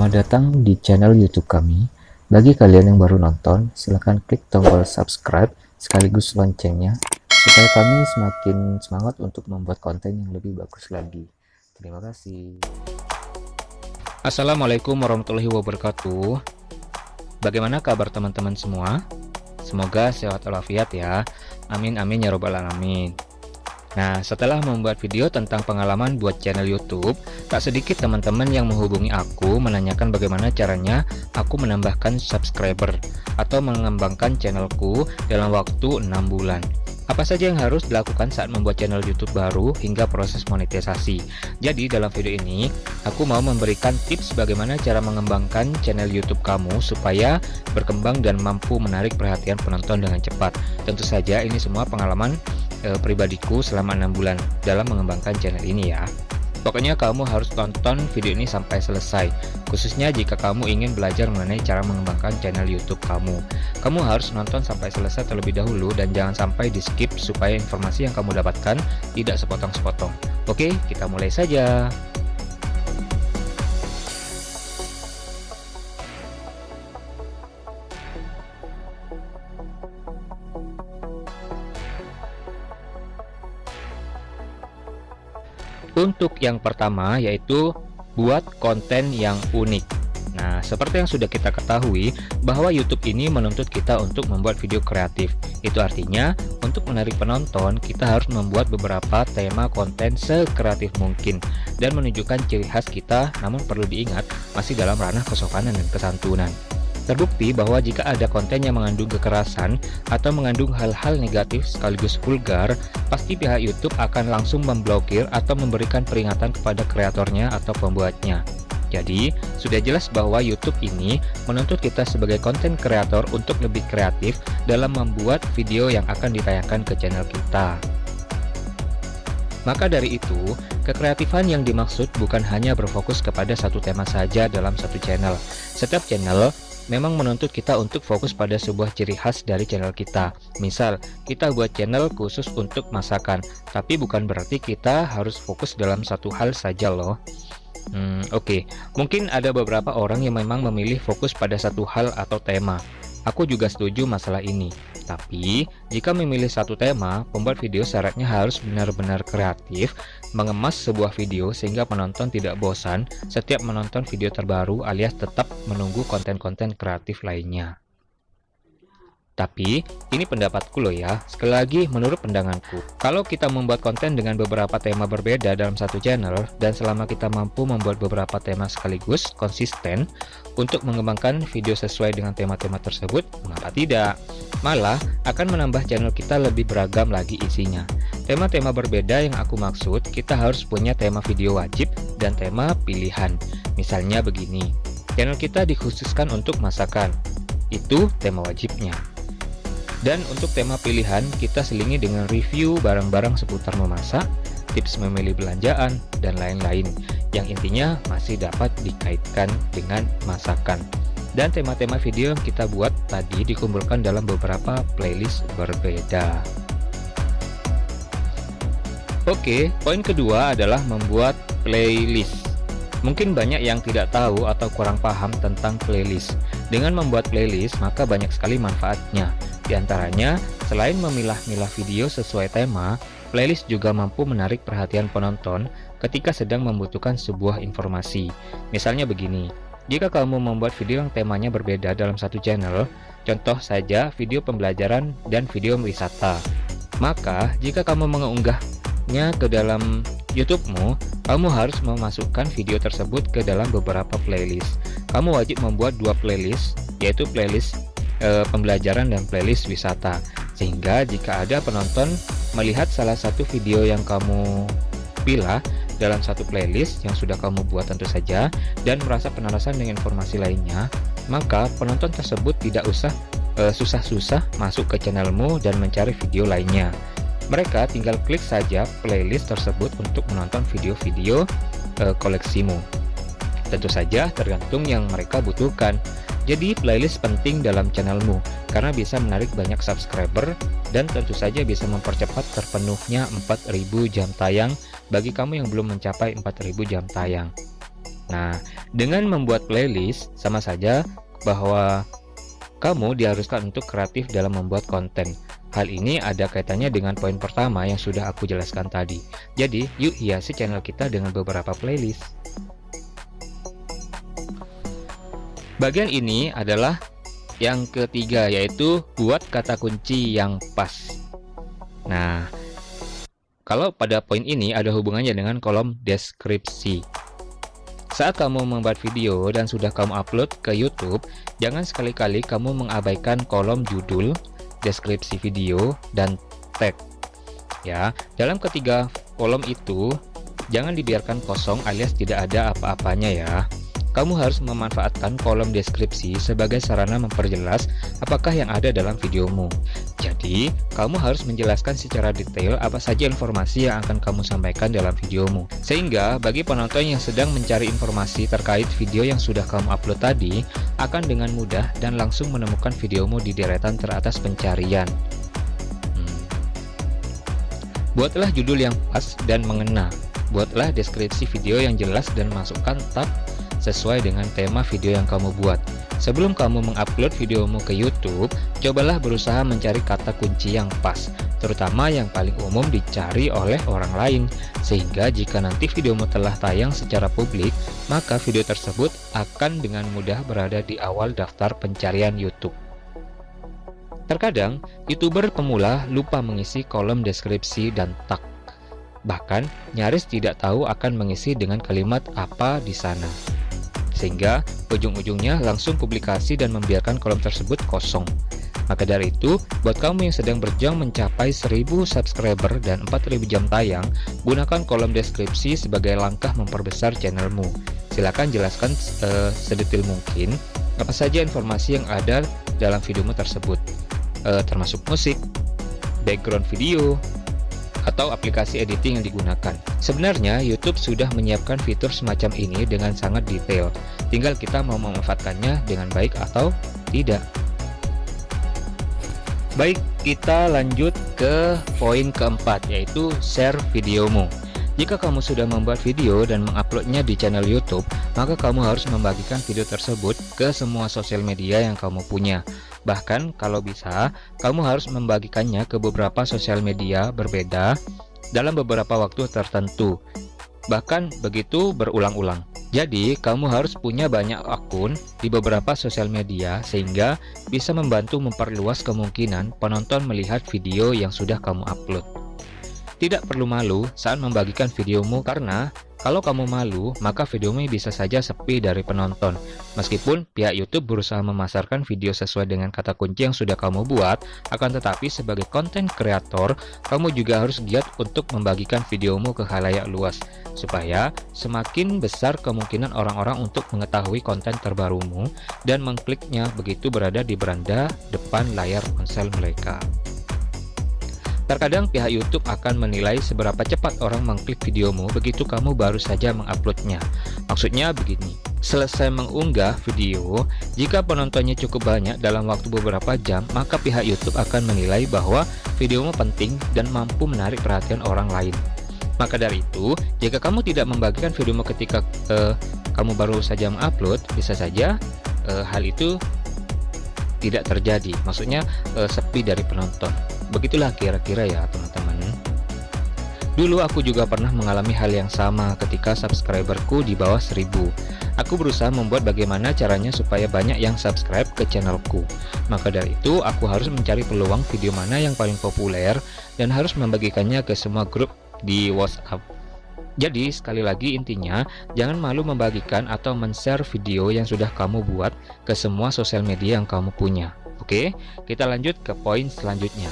Selamat datang di channel YouTube kami. Bagi kalian yang baru nonton, silahkan klik tombol subscribe sekaligus loncengnya supaya kami semakin semangat untuk membuat konten yang lebih bagus lagi. Terima kasih. Assalamualaikum warahmatullahi wabarakatuh. Bagaimana kabar teman-teman semua? Semoga sehat walafiat ya. Amin amin ya robbal alamin. Nah, setelah membuat video tentang pengalaman buat channel YouTube, tak sedikit teman-teman yang menghubungi aku menanyakan bagaimana caranya aku menambahkan subscriber atau mengembangkan channelku dalam waktu 6 bulan. Apa saja yang harus dilakukan saat membuat channel YouTube baru hingga proses monetisasi. Jadi dalam video ini, aku mau memberikan tips bagaimana cara mengembangkan channel YouTube kamu supaya berkembang dan mampu menarik perhatian penonton dengan cepat. Tentu saja ini semua pengalaman pribadiku selama 6 bulan dalam mengembangkan channel ini ya. Pokoknya kamu harus tonton video ini sampai selesai, khususnya jika kamu ingin belajar mengenai cara mengembangkan channel YouTube kamu. Kamu harus nonton sampai selesai terlebih dahulu dan jangan sampai di skip supaya informasi yang kamu dapatkan tidak sepotong-sepotong. Oke, kita mulai saja. Untuk yang pertama yaitu buat konten yang unik. Nah, seperti yang sudah kita ketahui bahwa YouTube ini menuntut kita untuk membuat video kreatif. Itu artinya untuk menarik penonton kita harus membuat beberapa tema konten sekreatif mungkin dan menunjukkan ciri khas kita, namun perlu diingat masih dalam ranah kesopanan dan kesantunan. Terbukti bahwa jika ada konten yang mengandung kekerasan atau mengandung hal-hal negatif sekaligus vulgar, pasti pihak YouTube akan langsung memblokir atau memberikan peringatan kepada kreatornya atau pembuatnya. Jadi, sudah jelas bahwa YouTube ini menuntut kita sebagai konten kreator untuk lebih kreatif dalam membuat video yang akan ditayangkan ke channel kita. Maka dari itu, kekreatifan yang dimaksud bukan hanya berfokus kepada satu tema saja dalam satu channel. Setiap channel memang menuntut kita untuk fokus pada sebuah ciri khas dari channel kita. Misal, kita buat channel khusus untuk masakan, tapi bukan berarti kita harus fokus dalam satu hal saja loh. Oke. Mungkin ada beberapa orang yang memang memilih fokus pada satu hal atau tema. Aku juga setuju masalah ini. Tapi, jika memilih satu tema, pembuat video syaratnya harus benar-benar kreatif, mengemas sebuah video sehingga penonton tidak bosan setiap menonton video terbaru alias tetap menunggu konten-konten kreatif lainnya. Tapi, ini pendapatku loh ya. Sekali lagi, menurut pandanganku, kalau kita membuat konten dengan beberapa tema berbeda dalam satu channel, dan selama kita mampu membuat beberapa tema sekaligus, konsisten, untuk mengembangkan video sesuai dengan tema-tema tersebut, mengapa tidak? Malah, akan menambah channel kita lebih beragam lagi isinya. Tema-tema berbeda yang aku maksud, kita harus punya tema video wajib dan tema pilihan. Misalnya begini, channel kita dikhususkan untuk masakan. Itu tema wajibnya. Dan untuk tema pilihan, kita selingi dengan review barang-barang seputar memasak, tips memilih belanjaan, dan lain-lain, yang intinya masih dapat dikaitkan dengan masakan. Dan tema-tema video yang kita buat tadi dikumpulkan dalam beberapa playlist berbeda. Oke, poin kedua adalah membuat playlist. Mungkin banyak yang tidak tahu atau kurang paham tentang playlist. Dengan membuat playlist, maka banyak sekali manfaatnya. Di antaranya, selain memilah-milah video sesuai tema, playlist juga mampu menarik perhatian penonton ketika sedang membutuhkan sebuah informasi. Misalnya begini, jika kamu membuat video yang temanya berbeda dalam satu channel, contoh saja video pembelajaran dan video wisata, maka jika kamu mengunggahnya ke dalam YouTube-mu, kamu harus memasukkan video tersebut ke dalam beberapa playlist. Kamu wajib membuat dua playlist, yaitu playlist pembelajaran dan playlist wisata, sehingga jika ada penonton melihat salah satu video yang kamu pilih dalam satu playlist yang sudah kamu buat tentu saja dan merasa penasaran dengan informasi lainnya, maka penonton tersebut tidak usah susah-susah masuk ke channelmu dan mencari video lainnya. Mereka tinggal klik saja playlist tersebut untuk menonton video-video koleksimu. Tentu saja tergantung yang mereka butuhkan. Jadi playlist penting dalam channelmu karena bisa menarik banyak subscriber dan tentu saja bisa mempercepat terpenuhnya 4000 jam tayang bagi kamu yang belum mencapai 4000 jam tayang. Nah, dengan membuat playlist sama saja bahwa kamu diharuskan untuk kreatif dalam membuat konten. Hal ini ada kaitannya dengan poin pertama yang sudah aku jelaskan tadi. Jadi, yuk hiasi channel kita dengan beberapa playlist. Bagian ini adalah yang ketiga, yaitu buat kata kunci yang pas. Nah, kalau pada poin ini ada hubungannya dengan kolom deskripsi. Saat kamu membuat video dan sudah kamu upload ke YouTube, jangan sekali-kali kamu mengabaikan kolom judul, deskripsi video, dan tag. Ya, dalam ketiga kolom itu jangan dibiarkan kosong alias tidak ada apa-apanya ya. Kamu harus memanfaatkan kolom deskripsi sebagai sarana memperjelas apakah yang ada dalam videomu. Jadi, kamu harus menjelaskan secara detail apa saja informasi yang akan kamu sampaikan dalam videomu. Sehingga, bagi penonton yang sedang mencari informasi terkait video yang sudah kamu upload tadi, akan dengan mudah dan langsung menemukan videomu di deretan teratas pencarian. Buatlah judul yang pas dan mengena. Buatlah deskripsi video yang jelas dan masukkan tab sesuai dengan tema video yang kamu buat. Sebelum kamu mengupload videomu ke YouTube, cobalah berusaha mencari kata kunci yang pas, terutama yang paling umum dicari oleh orang lain, sehingga jika nanti videomu telah tayang secara publik, maka video tersebut akan dengan mudah berada di awal daftar pencarian YouTube. Terkadang, YouTuber pemula lupa mengisi kolom deskripsi dan tag. Bahkan, nyaris tidak tahu akan mengisi dengan kalimat apa di sana. Sehingga ujung-ujungnya langsung publikasi dan membiarkan kolom tersebut kosong. Maka dari itu, buat kamu yang sedang berjuang mencapai 1000 subscriber dan 4000 jam tayang, gunakan kolom deskripsi sebagai langkah memperbesar channelmu. Silakan jelaskan sedetail mungkin apa saja informasi yang ada dalam videomu tersebut, termasuk musik, background video, atau aplikasi editing yang digunakan. Sebenarnya YouTube sudah menyiapkan fitur semacam ini dengan sangat detail. Tinggal kita mau memanfaatkannya dengan baik atau tidak. Baik, kita lanjut ke poin keempat, yaitu share videomu. Jika kamu sudah membuat video dan menguploadnya di channel YouTube, maka kamu harus membagikan video tersebut ke semua sosial media yang kamu punya. Bahkan kalau bisa, kamu harus membagikannya ke beberapa sosial media berbeda dalam beberapa waktu tertentu. Bahkan begitu berulang-ulang. Jadi, kamu harus punya banyak akun di beberapa sosial media sehingga bisa membantu memperluas kemungkinan penonton melihat video yang sudah kamu upload. Tidak perlu malu saat membagikan videomu karena kalau kamu malu, maka videomu bisa saja sepi dari penonton. Meskipun pihak YouTube berusaha memasarkan video sesuai dengan kata kunci yang sudah kamu buat, akan tetapi sebagai konten kreator, kamu juga harus giat untuk membagikan videomu ke khalayak luas, supaya semakin besar kemungkinan orang-orang untuk mengetahui konten terbarumu dan mengkliknya begitu berada di beranda depan layar ponsel mereka. Terkadang pihak YouTube akan menilai seberapa cepat orang mengklik videomu begitu kamu baru saja menguploadnya. Maksudnya begini, selesai mengunggah video, jika penontonnya cukup banyak dalam waktu beberapa jam, maka pihak YouTube akan menilai bahwa videomu penting dan mampu menarik perhatian orang lain. Maka dari itu, jika kamu tidak membagikan videomu ketika kamu baru saja mengupload, bisa saja hal itu tidak terjadi. Maksudnya sepi dari penonton. Begitulah kira-kira ya teman-teman. Dulu aku juga pernah mengalami hal yang sama ketika subscriberku di bawah 1000. Aku berusaha membuat bagaimana caranya supaya banyak yang subscribe ke channelku. Maka dari itu aku harus mencari peluang video mana yang paling populer dan harus membagikannya ke semua grup di WhatsApp. Jadi sekali lagi intinya, jangan malu membagikan atau men-share video yang sudah kamu buat ke semua sosial media yang kamu punya. Oke, kita lanjut ke poin selanjutnya.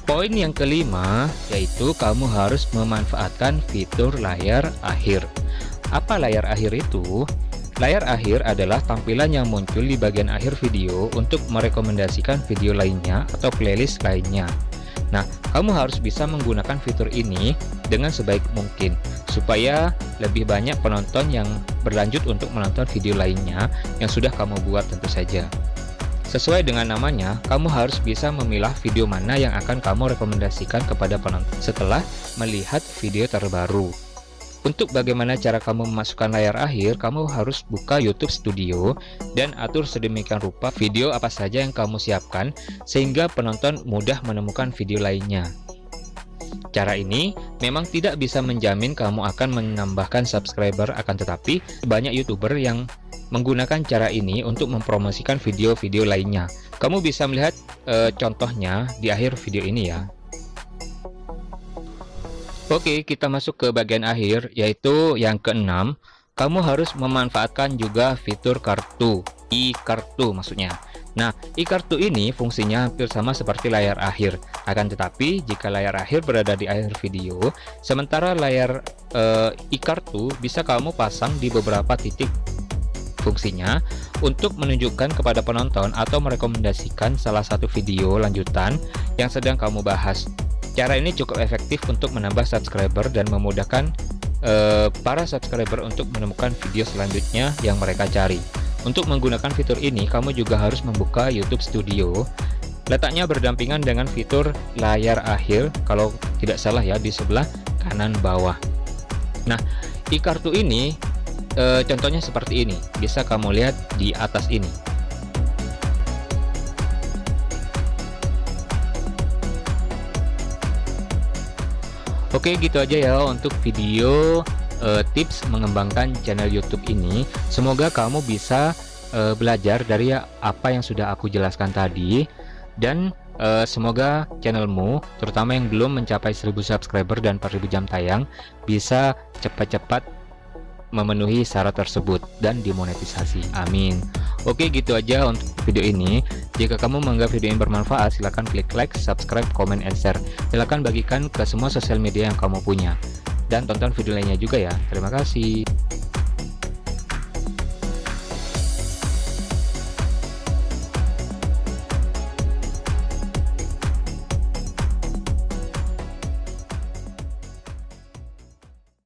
Poin yang kelima, yaitu kamu harus memanfaatkan fitur layar akhir. Apa layar akhir itu? Layar akhir adalah tampilan yang muncul di bagian akhir video untuk merekomendasikan video lainnya atau playlist lainnya. Nah, kamu harus bisa menggunakan fitur ini dengan sebaik mungkin supaya lebih banyak penonton yang berlanjut untuk menonton video lainnya yang sudah kamu buat tentu saja. Sesuai dengan namanya, kamu harus bisa memilah video mana yang akan kamu rekomendasikan kepada penonton setelah melihat video terbaru. Untuk bagaimana cara kamu memasukkan layar akhir, kamu harus buka YouTube Studio dan atur sedemikian rupa video apa saja yang kamu siapkan sehingga penonton mudah menemukan video lainnya. Cara ini memang tidak bisa menjamin kamu akan menambahkan subscriber, akan tetapi banyak YouTuber yang menggunakan cara ini untuk mempromosikan video-video lainnya. Kamu bisa melihat contohnya di akhir video ini ya. Oke, kita masuk ke bagian akhir, yaitu yang keenam. Kamu harus memanfaatkan juga fitur kartu, e-kartu maksudnya. Nah, e-kartu ini fungsinya hampir sama seperti layar akhir. Akan tetapi, jika layar akhir berada di akhir video, sementara layar e-kartu bisa kamu pasang di beberapa titik. Fungsinya untuk menunjukkan kepada penonton atau merekomendasikan salah satu video lanjutan yang sedang kamu bahas. Cara ini cukup efektif untuk menambah subscriber dan memudahkan para subscriber untuk menemukan video selanjutnya yang mereka cari. Untuk menggunakan fitur ini, kamu juga harus membuka YouTube Studio. Letaknya berdampingan dengan fitur layar akhir, kalau tidak salah ya, di sebelah kanan bawah. Nah, e-kartu ini contohnya seperti ini, bisa kamu lihat di atas ini. Oke, gitu aja ya untuk video tips mengembangkan channel YouTube ini. Semoga kamu bisa belajar dari apa yang sudah aku jelaskan tadi, dan semoga channelmu, terutama yang belum mencapai 1000 subscriber dan 4000 jam tayang, bisa cepat-cepat memenuhi syarat tersebut dan dimonetisasi. Amin. Oke, gitu aja untuk video ini. Jika kamu menganggap video ini bermanfaat, silahkan klik like, subscribe, comment, and share. Silahkan bagikan ke semua sosial media yang kamu punya. Dan tonton video lainnya juga ya. Terima kasih.